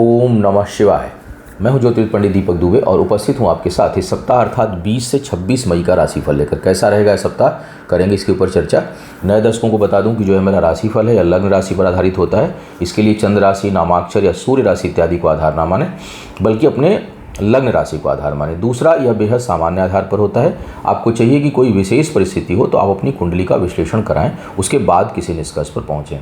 ओम नमः शिवाय। मैं हूं ज्योतिष पंडित दीपक दुबे और उपस्थित हूं आपके साथ इस सप्ताह अर्थात 20 से 26 मई का राशिफल लेकर। कैसा रहेगा इस सप्ताह, करेंगे इसके ऊपर चर्चा। नए दर्शकों को बता दूं कि जो है मेरा राशिफल है या लग्न राशि पर आधारित होता है। इसके लिए चंद्र राशि, नामाक्षर या सूर्य राशि इत्यादि को आधार ना माने, बल्कि अपने लग्न राशि को आधार माने। दूसरा, यह बेहद सामान्य आधार पर होता है। आपको चाहिए कि कोई विशेष परिस्थिति हो तो आप अपनी कुंडली का विश्लेषण कराएं, उसके बाद किसी निष्कर्ष पर पहुँचें।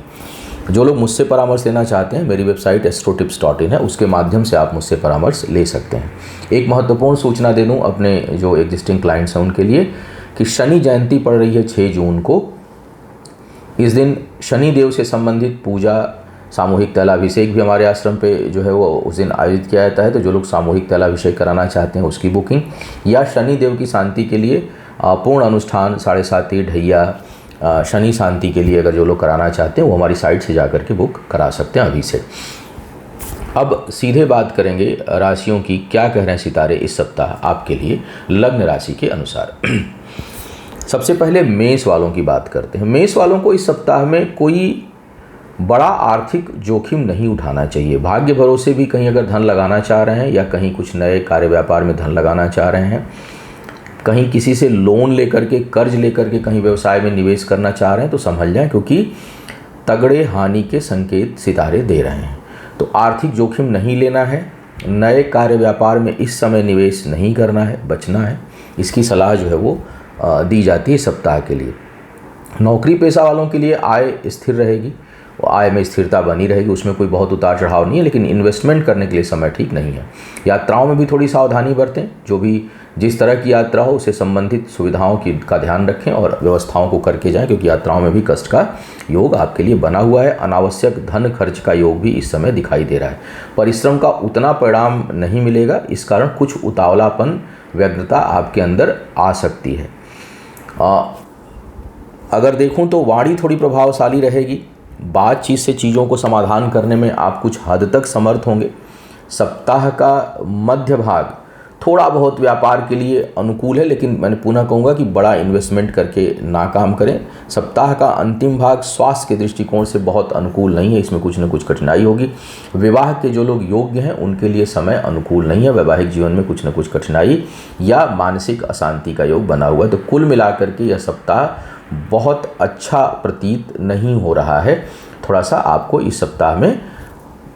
जो लोग मुझसे परामर्श लेना चाहते हैं, मेरी वेबसाइट astrotips.in है, उसके माध्यम से आप मुझसे परामर्श ले सकते हैं। एक महत्वपूर्ण सूचना दे दूं अपने जो एग्जिस्टिंग क्लाइंट्स हैं उनके लिए कि शनि जयंती पड़ रही है 6 जून को। इस दिन शनि देव से संबंधित पूजा, सामूहिक तैलाभिषेक भी हमारे आश्रम पे जो है वो उस दिन आयोजित किया जाता है। तो जो लोग सामूहिक तैलाभिषेक कराना चाहते हैं उसकी बुकिंग, या शनि देव की शांति के लिए पूर्ण अनुष्ठान 7:30 ढैया शनि शांति के लिए अगर जो लोग कराना चाहते हैं वो हमारी साइट से जाकर के बुक करा सकते हैं अभी से। अब सीधे बात करेंगे राशियों की। क्या कह रहे हैं सितारे इस सप्ताह आपके लिए लग्न राशि के अनुसार। सबसे पहले मेष वालों की बात करते हैं। मेष वालों को इस सप्ताह में कोई बड़ा आर्थिक जोखिम नहीं उठाना चाहिए। भाग्य भरोसे भी कहीं अगर धन लगाना चाह रहे हैं या कहीं कुछ नए कार्य व्यापार में धन लगाना चाह रहे हैं, कहीं किसी से लोन लेकर के, कर्ज लेकर के कहीं व्यवसाय में निवेश करना चाह रहे हैं तो समझ जाएं, क्योंकि तगड़े हानि के संकेत सितारे दे रहे हैं। तो आर्थिक जोखिम नहीं लेना है, नए कार्य व्यापार में इस समय निवेश नहीं करना है, बचना है। इसकी सलाह जो है वो दी जाती है सप्ताह के लिए। नौकरी पेशा वालों के लिए आय स्थिर रहेगी, आय में स्थिरता बनी रहेगी, उसमें कोई बहुत उतार चढ़ाव नहीं है। लेकिन इन्वेस्टमेंट करने के लिए समय ठीक नहीं है। यात्राओं में भी थोड़ी सावधानी बरतें। जो भी जिस तरह की यात्रा हो उससे संबंधित सुविधाओं का ध्यान रखें और व्यवस्थाओं को करके जाएं, क्योंकि यात्राओं में भी कष्ट का योग आपके लिए बना हुआ है। अनावश्यक धन खर्च का योग भी इस समय दिखाई दे रहा है। परिश्रम का उतना परिणाम नहीं मिलेगा, इस कारण कुछ उतावलापन, व्यग्रता आपके अंदर आ सकती है। अगर देखूं तो वाणी थोड़ी प्रभावशाली रहेगी। बातचीत से चीज़ों को समाधान करने में आप कुछ हद तक समर्थ होंगे। सप्ताह का मध्य भाग थोड़ा बहुत व्यापार के लिए अनुकूल है, लेकिन मैंने पुनः कहूँगा कि बड़ा इन्वेस्टमेंट करके ना काम करें। सप्ताह का अंतिम भाग स्वास्थ्य के दृष्टिकोण से बहुत अनुकूल नहीं है, इसमें कुछ न कुछ कठिनाई होगी। विवाह के जो लोग योग्य हैं उनके लिए समय अनुकूल नहीं है। वैवाहिक जीवन में कुछ न कुछ कठिनाई या मानसिक अशांति का योग बना हुआ है। तो कुल मिलाकर के यह सप्ताह बहुत अच्छा प्रतीत नहीं हो रहा है। थोड़ा सा आपको इस सप्ताह में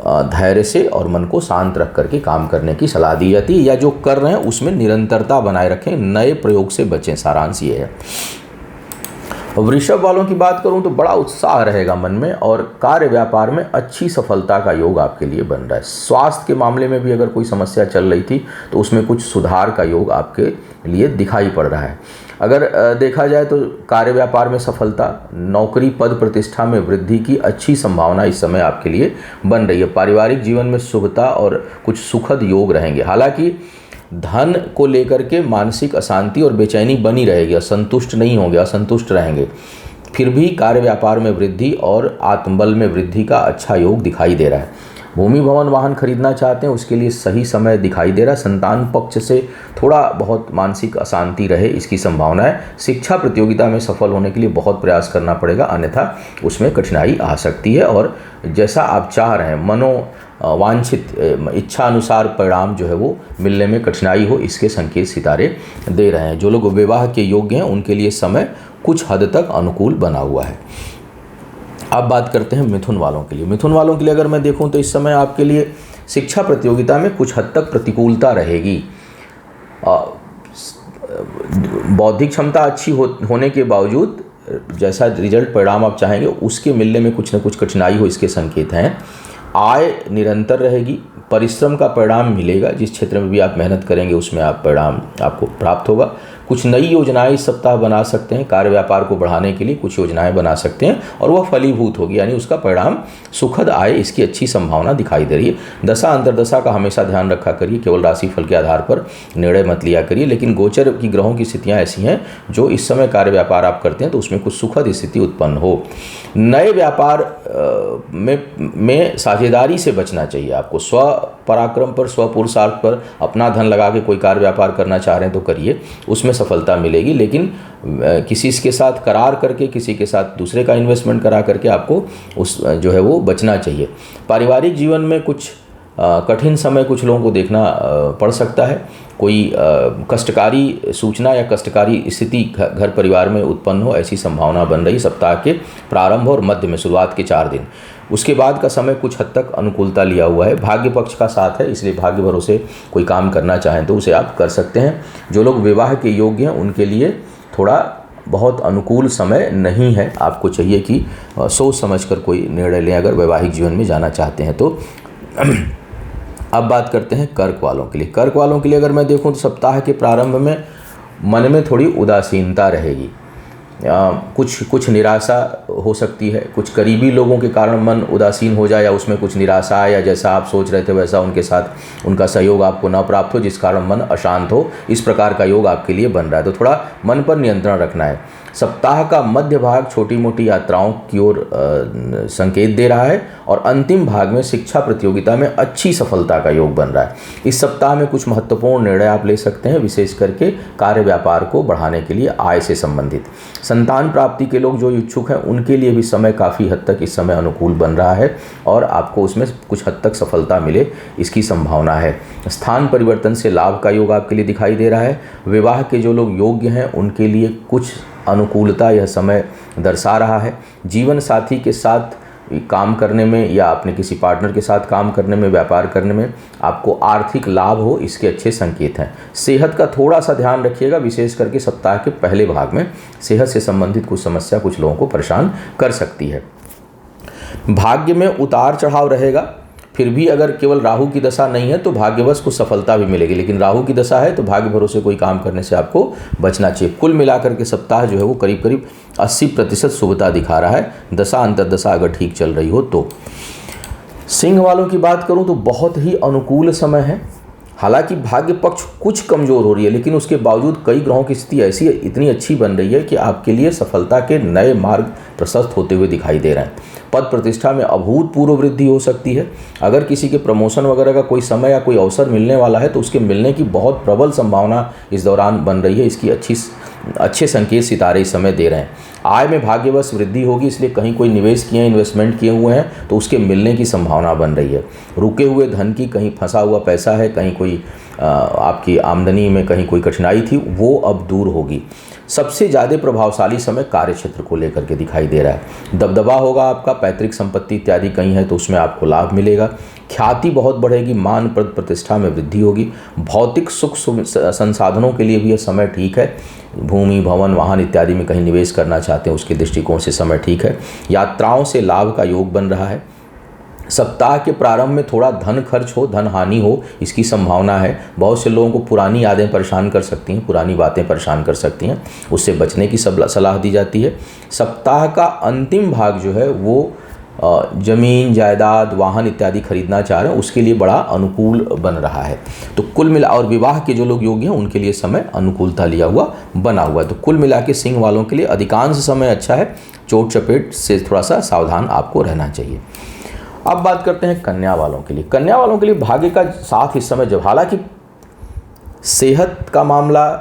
धैर्य से और मन को शांत रख करके काम करने की सलाह दी जाती है, या जो कर रहे हैं उसमें निरंतरता बनाए रखें, नए प्रयोग से बचें। सारांश ये है। वृषभ वालों की बात करूं तो बड़ा उत्साह रहेगा मन में और कार्य व्यापार में अच्छी सफलता का योग आपके लिए बन रहा है। स्वास्थ्य के मामले में भी अगर कोई समस्या चल रही थी तो उसमें कुछ सुधार का योग आपके लिए दिखाई पड़ रहा है। अगर देखा जाए तो कार्य व्यापार में सफलता, नौकरी पद प्रतिष्ठा में वृद्धि की अच्छी संभावना इस समय आपके लिए बन रही है। पारिवारिक जीवन में शुभता और कुछ सुखद योग रहेंगे। हालांकि धन को लेकर के मानसिक अशांति और बेचैनी बनी रहेगी, असंतुष्ट नहीं होंगे, असंतुष्ट रहेंगे। फिर भी कार्य व्यापार में वृद्धि और आत्मबल में वृद्धि का अच्छा योग दिखाई दे रहा है। भूमि भवन वाहन खरीदना चाहते हैं उसके लिए सही समय दिखाई दे रहा है। संतान पक्ष से थोड़ा बहुत मानसिक अशांति रहे, इसकी संभावना है। शिक्षा प्रतियोगिता में सफल होने के लिए बहुत प्रयास करना पड़ेगा, अन्यथा उसमें कठिनाई आ सकती है। और जैसा आप चाह रहे हैं, मनोवांछित इच्छा अनुसार परिणाम जो है वो मिलने में कठिनाई हो, इसके संकेत सितारे दे रहे हैं। जो लोग विवाह के योग्य हैं उनके लिए समय कुछ हद तक अनुकूल बना हुआ है। अब बात करते हैं मिथुन वालों के लिए। मिथुन वालों के लिए अगर मैं देखूं तो इस समय आपके लिए शिक्षा प्रतियोगिता में कुछ हद तक प्रतिकूलता रहेगी। बौद्धिक क्षमता अच्छी होने के बावजूद जैसा रिजल्ट परिणाम आप चाहेंगे उसके मिलने में कुछ न कुछ कठिनाई हो, इसके संकेत हैं। आय निरंतर रहेगी, परिश्रम का परिणाम मिलेगा। जिस क्षेत्र में भी आप मेहनत करेंगे उसमें आप परिणाम आपको प्राप्त होगा। कुछ नई योजनाएं इस सप्ताह बना सकते हैं। कार्य व्यापार को बढ़ाने के लिए कुछ योजनाएं बना सकते हैं और वह फलीभूत होगी, यानी उसका परिणाम सुखद आए, इसकी अच्छी संभावना दिखाई दे रही है। दशा अंतर्दशा का हमेशा ध्यान रखा करिए, केवल राशिफल के आधार पर निर्णय मत लिया करिए। लेकिन गोचर की ग्रहों की स्थितियाँ ऐसी हैं जो इस समय कार्य व्यापार आप करते हैं तो उसमें कुछ सुखद स्थिति उत्पन्न हो। नए व्यापार में साझेदारी से बचना चाहिए आपको। स्व पराक्रम पर, स्व पुरुषार्थ पर अपना धन लगा के कोई कार्य व्यापार करना चाह रहे हैं तो करिए, उसमें सफलता मिलेगी। लेकिन किसी के साथ करार करके, किसी के साथ दूसरे का इन्वेस्टमेंट करा करके आपको उस जो है वो बचना चाहिए। पारिवारिक जीवन में कुछ कठिन समय कुछ लोगों को देखना पड़ सकता है। कोई कष्टकारी सूचना या कष्टकारी स्थिति घर परिवार में उत्पन्न हो, ऐसी संभावना बन रही सप्ताह के प्रारंभ और मध्य में, शुरुआत के 4 दिन। उसके बाद का समय कुछ हद तक अनुकूलता लिया हुआ है। भाग्य पक्ष का साथ है, इसलिए भाग्य भरोसे कोई काम करना चाहें तो उसे आप कर सकते हैं। जो लोग विवाह के योग्य हैं उनके लिए थोड़ा बहुत अनुकूल समय नहीं है। आपको चाहिए कि सोच समझकर कोई निर्णय लें अगर वैवाहिक जीवन में जाना चाहते हैं तो। अब बात करते हैं कर्क वालों के लिए। कर्क वालों के लिए अगर मैं देखूं तो सप्ताह के प्रारंभ में मन में थोड़ी उदासीनता रहेगी, कुछ निराशा हो सकती है। कुछ करीबी लोगों के कारण मन उदासीन हो जाए या उसमें कुछ निराशा आए, या जैसा आप सोच रहे थे वैसा उनके साथ उनका सहयोग आपको न प्राप्त हो, जिस कारण मन अशांत हो। इस प्रकार का योग आपके लिए बन रहा है, तो थोड़ा मन पर नियंत्रण रखना है। सप्ताह का मध्य भाग छोटी मोटी यात्राओं की ओर संकेत दे रहा है और अंतिम भाग में शिक्षा प्रतियोगिता में अच्छी सफलता का योग बन रहा है। इस सप्ताह में कुछ महत्वपूर्ण निर्णय आप ले सकते हैं, विशेष करके कार्य व्यापार को बढ़ाने के लिए, आय से संबंधित। संतान प्राप्ति के लोग जो इच्छुक हैं उनके लिए भी समय काफ़ी हद तक इस समय अनुकूल बन रहा है और आपको उसमें कुछ हद तक सफलता मिले इसकी संभावना है। स्थान परिवर्तन से लाभ का योग आपके लिए दिखाई दे रहा है। विवाह के जो लोग योग्य हैं उनके लिए कुछ अनुकूलता यह समय दर्शा रहा है। जीवन साथी के साथ काम करने में या अपने किसी पार्टनर के साथ काम करने में, व्यापार करने में आपको आर्थिक लाभ हो, इसके अच्छे संकेत हैं। सेहत का थोड़ा सा ध्यान रखिएगा, विशेष करके सप्ताह के पहले भाग में सेहत से संबंधित कुछ समस्या कुछ लोगों को परेशान कर सकती है। भाग्य में उतार चढ़ाव रहेगा, फिर भी अगर केवल राहु की दशा नहीं है तो भाग्यवश कुछ सफलता भी मिलेगी, लेकिन राहु की दशा है तो भाग्य भरोसे कोई काम करने से आपको बचना चाहिए। कुल मिलाकर के सप्ताह जो है वो करीब करीब 80% शुभता दिखा रहा है, दशा अंतर्दशा अगर ठीक चल रही हो तो। सिंह वालों की बात करूं तो बहुत ही अनुकूल समय है। हालांकि भाग्य पक्ष कुछ कमज़ोर हो रही है, लेकिन उसके बावजूद कई ग्रहों की स्थिति ऐसी इतनी अच्छी बन रही है कि आपके लिए सफलता के नए मार्ग प्रशस्त होते हुए दिखाई दे रहे हैं। पद प्रतिष्ठा में अभूतपूर्व वृद्धि हो सकती है। अगर किसी के प्रमोशन वगैरह का कोई समय या कोई अवसर मिलने वाला है तो उसके मिलने की बहुत प्रबल संभावना इस दौरान बन रही है। इसकी अच्छे संकेत सितारे इस समय दे रहे हैं। आय में भाग्यवश वृद्धि होगी, इसलिए कहीं कोई निवेश किए, इन्वेस्टमेंट किए हुए हैं तो उसके मिलने की संभावना बन रही है। रुके हुए धन की, कहीं फंसा हुआ पैसा है, कहीं कोई आपकी आमदनी में कहीं कोई कठिनाई थी, वो अब दूर होगी। सबसे ज़्यादा प्रभावशाली समय कार्य क्षेत्र को लेकर के दिखाई दे रहा है। दबदबा होगा आपका, पैतृक संपत्ति इत्यादि कहीं है तो उसमें आपको लाभ मिलेगा। ख्याति बहुत बढ़ेगी, मान पद प्रतिष्ठा में वृद्धि होगी। भौतिक सुख संसाधनों के लिए भी यह समय ठीक है। भूमि, भवन, वाहन इत्यादि में कहीं निवेश करना चाहते हैं उसके दृष्टिकोण से समय ठीक है। यात्राओं से लाभ का योग बन रहा है। सप्ताह के प्रारंभ में थोड़ा धन खर्च हो, धन हानि हो, इसकी संभावना है। बहुत से लोगों को पुरानी यादें परेशान कर सकती हैं, पुरानी बातें परेशान कर सकती हैं, उससे बचने की सलाह दी जाती है। सप्ताह का अंतिम भाग जो है वो जमीन, जायदाद, वाहन इत्यादि खरीदना चाह रहे हैं उसके लिए बड़ा अनुकूल बन रहा है। तो कुल मिला, और विवाह के जो लोग योग्य हैं उनके लिए समय अनुकूलता लिया हुआ बना हुआ है। तो कुल मिला के सिंह वालों के लिए अधिकांश समय अच्छा है। चोट चपेट से थोड़ा सा सावधान आपको रहना चाहिए। अब बात करते हैं कन्या वालों के लिए। कन्या वालों के लिए भाग्य का साथ इस समय जब, हालांकि सेहत का मामला,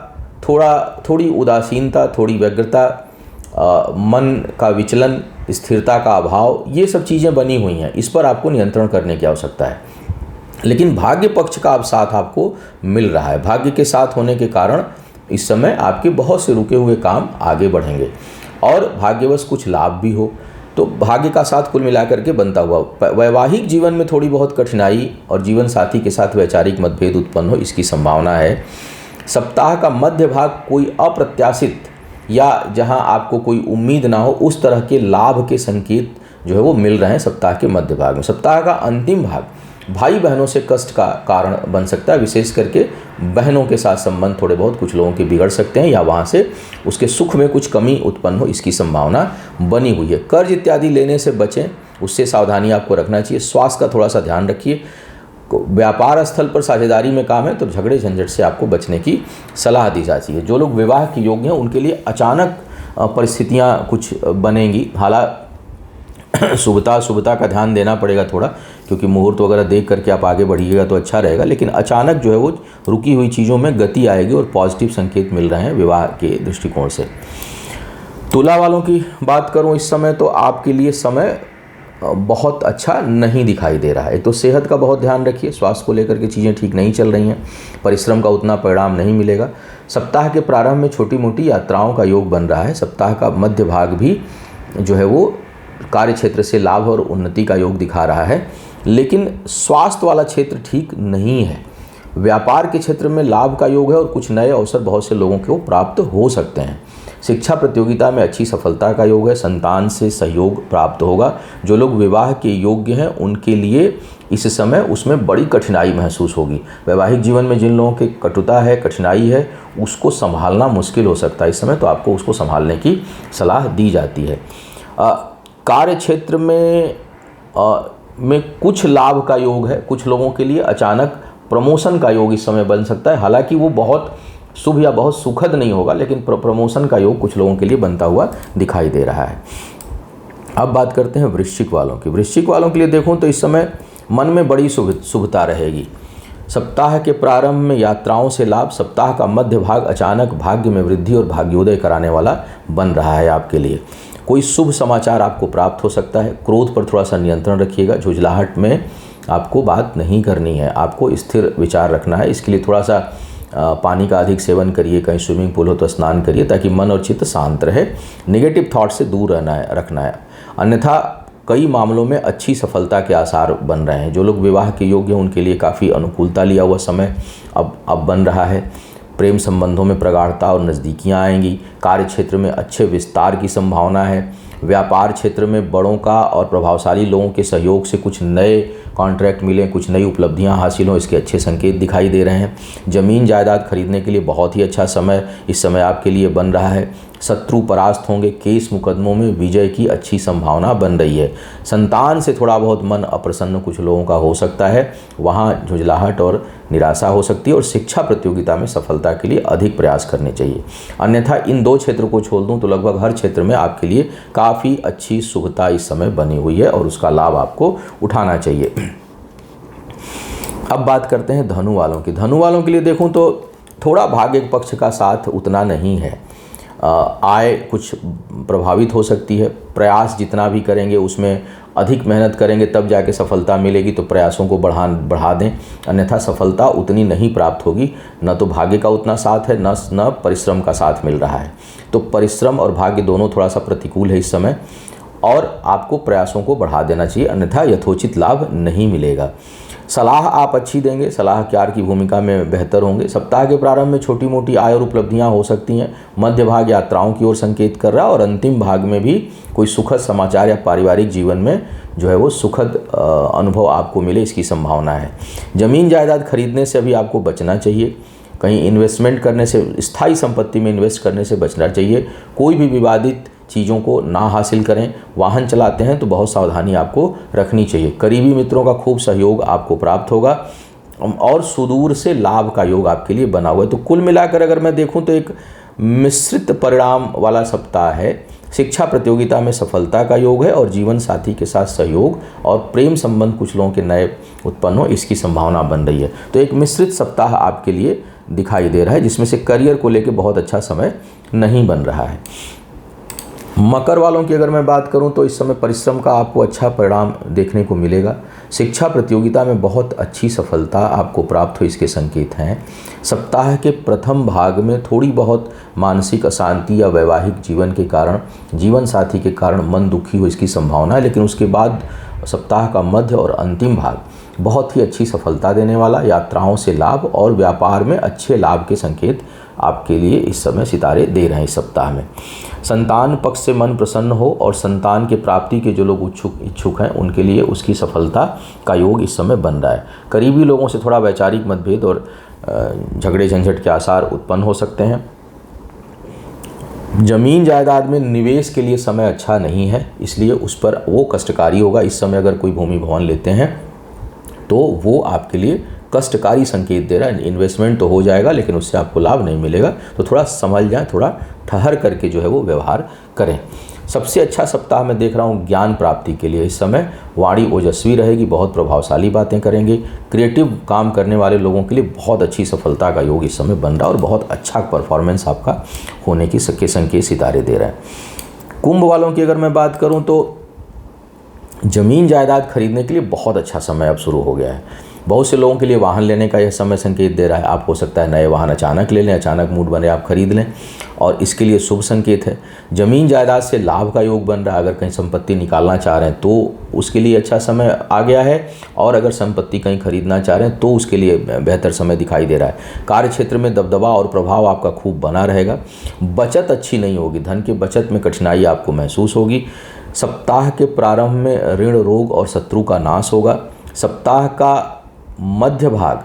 थोड़ी उदासीनता, थोड़ी व्यग्रता, मन का विचलन, स्थिरता का अभाव, ये सब चीज़ें बनी हुई हैं। इस पर आपको नियंत्रण करने की आवश्यकता है। लेकिन भाग्य पक्ष का अब साथ आपको मिल रहा है। भाग्य के साथ होने के कारण इस समय आपके बहुत से रुके हुए काम आगे बढ़ेंगे और भाग्यवश कुछ लाभ भी हो। तो भाग्य का साथ कुल मिलाकर के बनता हुआ वैवाहिक जीवन में थोड़ी बहुत कठिनाई और जीवन साथी के साथ वैचारिक मतभेद उत्पन्न हो, इसकी संभावना है। सप्ताह का मध्य भाग कोई अप्रत्याशित या जहां आपको कोई उम्मीद ना हो उस तरह के लाभ के संकेत जो है वो मिल रहे हैं सप्ताह के मध्य भाग में। सप्ताह का अंतिम भाग भाई बहनों से कष्ट का कारण बन सकता है। विशेष करके बहनों के साथ संबंध थोड़े बहुत कुछ लोगों के बिगड़ सकते हैं या वहाँ से उसके सुख में कुछ कमी उत्पन्न हो, इसकी संभावना बनी हुई है। कर्ज इत्यादि लेने से बचें, उससे सावधानी आपको रखना चाहिए। स्वास्थ्य का थोड़ा सा ध्यान रखिए। व्यापार स्थल पर साझेदारी में काम है तो झगड़े झंझट से आपको बचने की सलाह दी जाती है। जो लोग विवाह के योग्य हैं उनके लिए अचानक परिस्थितियाँ कुछ बनेंगी। हालांकि शुभता का ध्यान देना पड़ेगा थोड़ा, क्योंकि मुहूर्त वगैरह देख करके आप आगे बढ़िएगा तो अच्छा रहेगा। लेकिन अचानक जो है वो रुकी हुई चीज़ों में गति आएगी और पॉजिटिव संकेत मिल रहे हैं विवाह के दृष्टिकोण से। तुला वालों की बात करूं इस समय तो आपके लिए समय बहुत अच्छा नहीं दिखाई दे रहा है। तो सेहत का बहुत ध्यान रखिए, स्वास्थ्य को लेकर के चीज़ें ठीक नहीं चल रही हैं, परिश्रम का उतना परिणाम नहीं मिलेगा। सप्ताह के प्रारंभ में छोटी मोटी यात्राओं का योग बन रहा है। सप्ताह का मध्य भाग भी जो है वो कार्य क्षेत्र से लाभ और उन्नति का योग दिखा रहा है, लेकिन स्वास्थ्य वाला क्षेत्र ठीक नहीं है। व्यापार के क्षेत्र में लाभ का योग है और कुछ नए अवसर बहुत से लोगों को प्राप्त हो सकते हैं। शिक्षा प्रतियोगिता में अच्छी सफलता का योग है। संतान से सहयोग प्राप्त होगा। जो लोग विवाह के योग्य हैं उनके लिए इस समय उसमें बड़ी कठिनाई महसूस होगी। वैवाहिक जीवन में जिन लोगों की कटुता है, कठिनाई है, उसको संभालना मुश्किल हो सकता है इस समय, तो आपको उसको संभालने की सलाह दी जाती है। कार्य क्षेत्र में कुछ लाभ का योग है। कुछ लोगों के लिए अचानक प्रमोशन का योग इस समय बन सकता है। हालांकि वो बहुत शुभ या बहुत सुखद नहीं होगा, लेकिन प्रमोशन का योग कुछ लोगों के लिए बनता हुआ दिखाई दे रहा है। अब बात करते हैं वृश्चिक वालों की। वृश्चिक वालों के लिए देखूं तो इस समय मन में बड़ी शुभता रहेगी। सप्ताह के प्रारंभ में यात्राओं से लाभ। सप्ताह का मध्य भाग अचानक भाग्य में वृद्धि और भाग्योदय कराने वाला बन रहा है आपके लिए। कोई शुभ समाचार आपको प्राप्त हो सकता है। क्रोध पर थोड़ा सा नियंत्रण रखिएगा। झुंझलाहट में आपको बात नहीं करनी है, आपको स्थिर विचार रखना है। इसके लिए थोड़ा सा पानी का अधिक सेवन करिए, कहीं स्विमिंग पूल हो तो स्नान करिए, ताकि मन और चित्त शांत रहे। नेगेटिव थॉट से दूर रखना है। अन्यथा कई मामलों में अच्छी सफलता के आसार बन रहे हैं। जो लोग विवाह के योग्य हैं उनके लिए काफ़ी अनुकूलता लिया हुआ समय अब बन रहा है। प्रेम संबंधों में प्रगाढ़ता और नज़दीकियाँ आएंगी। कार्य क्षेत्र में अच्छे विस्तार की संभावना है। व्यापार क्षेत्र में बड़ों का और प्रभावशाली लोगों के सहयोग से कुछ नए कॉन्ट्रैक्ट मिलें, कुछ नई उपलब्धियां हासिल हों, इसके अच्छे संकेत दिखाई दे रहे हैं। ज़मीन जायदाद खरीदने के लिए बहुत ही अच्छा समय इस समय आपके लिए बन रहा है। शत्रु परास्त होंगे। केस मुकदमों में विजय की अच्छी संभावना बन रही है। संतान से थोड़ा बहुत मन अप्रसन्न कुछ लोगों का हो सकता है, वहाँ झुंझलाहट और निराशा हो सकती है। और शिक्षा प्रतियोगिता में सफलता के लिए अधिक प्रयास करने चाहिए। अन्यथा इन दो क्षेत्रों को छोड़ दूं तो लगभग हर क्षेत्र में आपके लिए काफ़ी अच्छी शुभता इस समय बनी हुई है और उसका लाभ आपको उठाना चाहिए। अब बात करते हैं धनु वालों की। धनु वालों के लिए देखूं तो थोड़ा भाग्य पक्ष का साथ उतना नहीं है। आय कुछ प्रभावित हो सकती है। प्रयास जितना भी करेंगे उसमें अधिक मेहनत करेंगे तब जाके सफलता मिलेगी, तो प्रयासों को बढ़ा दें, अन्यथा सफलता उतनी नहीं प्राप्त होगी। न तो भाग्य का उतना साथ है, न परिश्रम का साथ मिल रहा है। तो परिश्रम और भाग्य दोनों थोड़ा सा प्रतिकूल है इस समय, और आपको प्रयासों को बढ़ा देना चाहिए, अन्यथा यथोचित लाभ नहीं मिलेगा। सलाह आप अच्छी देंगे, सलाहकार की भूमिका में बेहतर होंगे। सप्ताह के प्रारंभ में छोटी मोटी आय और उपलब्धियां हो सकती हैं। मध्य भाग यात्राओं की ओर संकेत कर रहा है और अंतिम भाग में भी कोई सुखद समाचार या पारिवारिक जीवन में जो है वो सुखद अनुभव आपको मिले, इसकी संभावना है। ज़मीन जायदाद खरीदने से अभी आपको बचना चाहिए। कहीं इन्वेस्टमेंट करने से, स्थायी संपत्ति में इन्वेस्ट करने से बचना चाहिए। कोई भी विवादित चीज़ों को ना हासिल करें। वाहन चलाते हैं तो बहुत सावधानी आपको रखनी चाहिए। करीबी मित्रों का खूब सहयोग आपको प्राप्त होगा और सुदूर से लाभ का योग आपके लिए बना हुआ है। तो कुल मिलाकर अगर मैं देखूं तो एक मिश्रित परिणाम वाला सप्ताह है। शिक्षा प्रतियोगिता में सफलता का योग है और जीवन साथी के साथ सहयोग और प्रेम संबंध कुछ लोगों के नए उत्पन्न हो, इसकी संभावना बन रही है। तो एक मिश्रित सप्ताह आपके लिए दिखाई दे रहा है, जिसमें से करियर को लेकर बहुत अच्छा समय नहीं बन रहा है। मकर वालों की अगर मैं बात करूं तो इस समय परिश्रम का आपको अच्छा परिणाम देखने को मिलेगा। शिक्षा प्रतियोगिता में बहुत अच्छी सफलता आपको प्राप्त हो, इसके संकेत हैं। सप्ताह के प्रथम भाग में थोड़ी बहुत मानसिक अशांति या वैवाहिक जीवन के कारण, जीवन साथी के कारण मन दुखी हो, इसकी संभावना है। लेकिन उसके बाद सप्ताह का मध्य और अंतिम भाग बहुत ही अच्छी सफलता देने वाला, यात्राओं से लाभ और व्यापार में अच्छे लाभ के संकेत आपके लिए इस समय सितारे दे रहे हैं। इस सप्ताह में संतान पक्ष से मन प्रसन्न हो और संतान के प्राप्ति के जो लोग इच्छुक हैं उनके लिए उसकी सफलता का योग इस समय बन रहा है। करीबी लोगों से थोड़ा वैचारिक मतभेद और झगड़े झंझट के आसार उत्पन्न हो सकते हैं। जमीन जायदाद में निवेश के लिए समय अच्छा नहीं है, इसलिए उस पर वो कष्टकारी होगा। इस समय अगर कोई भूमि भवन लेते हैं तो वो आपके लिए कष्टकारी संकेत दे रहा है। इन्वेस्टमेंट तो हो जाएगा लेकिन उससे आपको लाभ नहीं मिलेगा, तो थोड़ा संभल जाएं, थोड़ा ठहर करके जो है वो व्यवहार करें। सबसे अच्छा सप्ताह मैं देख रहा हूँ ज्ञान प्राप्ति के लिए। इस समय वाणी ओजस्वी रहेगी, बहुत प्रभावशाली बातें करेंगे। क्रिएटिव काम करने वाले लोगों के लिए बहुत अच्छी सफलता का योग इस समय बन रहा है और बहुत अच्छा परफॉर्मेंस आपका होने की संकेत सितारे दे रहे हैं। कुंभ वालों की अगर मैं बात करूँ तो ज़मीन जायदाद खरीदने के लिए बहुत अच्छा समय अब शुरू हो गया है। बहुत से लोगों के लिए वाहन लेने का यह समय संकेत दे रहा है। आप हो सकता है नए वाहन अचानक ले लें, अचानक मूड बने आप खरीद लें, और इसके लिए शुभ संकेत है। ज़मीन जायदाद से लाभ का योग बन रहा है। अगर कहीं संपत्ति निकालना चाह रहे हैं तो उसके लिए अच्छा समय आ गया है, और अगर संपत्ति कहीं खरीदना चाह रहे हैं तो उसके लिए बेहतर समय दिखाई दे रहा है। कार्य क्षेत्र में दबदबा और प्रभाव आपका खूब बना रहेगा। बचत अच्छी नहीं होगी, धन के बचत में कठिनाई आपको महसूस होगी। सप्ताह के प्रारंभ में ऋण, रोग और शत्रु का नाश होगा। सप्ताह का मध्य भाग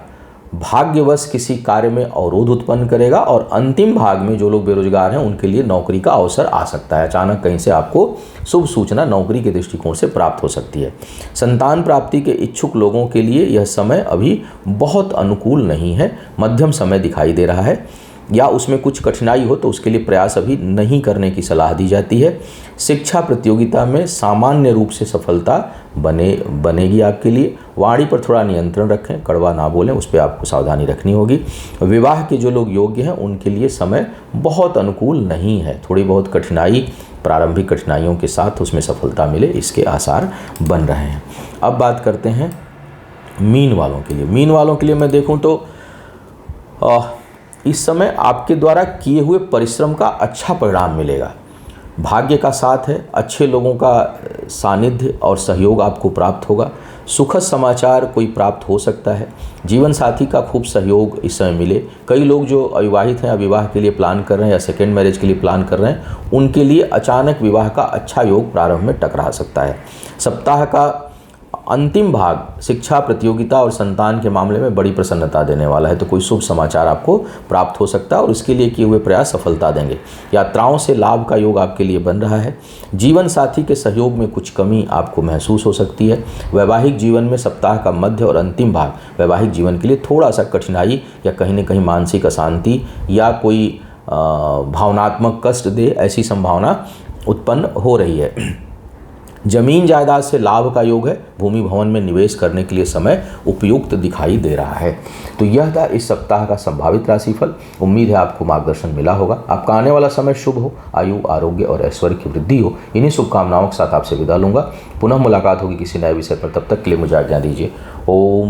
भाग्यवश किसी कार्य में अवरोध उत्पन्न करेगा, और अंतिम भाग में जो लोग बेरोजगार हैं उनके लिए नौकरी का अवसर आ सकता है। अचानक कहीं से आपको शुभ सूचना नौकरी के दृष्टिकोण से प्राप्त हो सकती है। संतान प्राप्ति के इच्छुक लोगों के लिए यह समय अभी बहुत अनुकूल नहीं है, मध्यम समय दिखाई दे रहा है, या उसमें कुछ कठिनाई हो तो उसके लिए प्रयास अभी नहीं करने की सलाह दी जाती है। शिक्षा प्रतियोगिता में सामान्य रूप से सफलता बनेगी आपके लिए। वाणी पर थोड़ा नियंत्रण रखें, कड़वा ना बोलें, उस पर आपको सावधानी रखनी होगी। विवाह के जो लोग योग्य हैं उनके लिए समय बहुत अनुकूल नहीं है। थोड़ी बहुत कठिनाई, प्रारंभिक कठिनाइयों के साथ उसमें सफलता मिले, इसके आसार बन रहे हैं। अब बात करते हैं मीन वालों के लिए। मीन वालों के लिए मैं देखूँ तो इस समय आपके द्वारा किए हुए परिश्रम का अच्छा परिणाम मिलेगा। भाग्य का साथ है, अच्छे लोगों का सानिध्य और सहयोग आपको प्राप्त होगा। सुखद समाचार कोई प्राप्त हो सकता है। जीवन साथी का खूब सहयोग इस समय मिले। कई लोग जो अविवाहित हैं, विवाह के लिए प्लान कर रहे हैं या सेकेंड मैरिज के लिए प्लान कर रहे हैं, उनके लिए अचानक विवाह का अच्छा योग प्रारंभ में टकरा सकता है। सप्ताह का अंतिम भाग शिक्षा प्रतियोगिता और संतान के मामले में बड़ी प्रसन्नता देने वाला है, तो कोई शुभ समाचार आपको प्राप्त हो सकता है और इसके लिए किए हुए प्रयास सफलता देंगे। यात्राओं से लाभ का योग आपके लिए बन रहा है। जीवन साथी के सहयोग में कुछ कमी आपको महसूस हो सकती है। वैवाहिक जीवन में सप्ताह का मध्य और अंतिम भाग वैवाहिक जीवन के लिए थोड़ा सा कठिनाई या कहीं न कहीं मानसिक अशांति या कोई भावनात्मक कष्ट दे, ऐसी संभावना उत्पन्न हो रही है। जमीन जायदाद से लाभ का योग है। भूमि भवन में निवेश करने के लिए समय उपयुक्त दिखाई दे रहा है। तो यह था इस सप्ताह का संभावित राशिफल। उम्मीद है आपको मार्गदर्शन मिला होगा। आपका आने वाला समय शुभ हो, आयु, आरोग्य और ऐश्वर्य की वृद्धि हो। इन्हीं शुभकामनाओं के साथ आपसे विदा लूंगा। पुनः मुलाकात होगी किसी नए विषय पर। तब तक के लिए मुझे आज्ञा दीजिए। ओम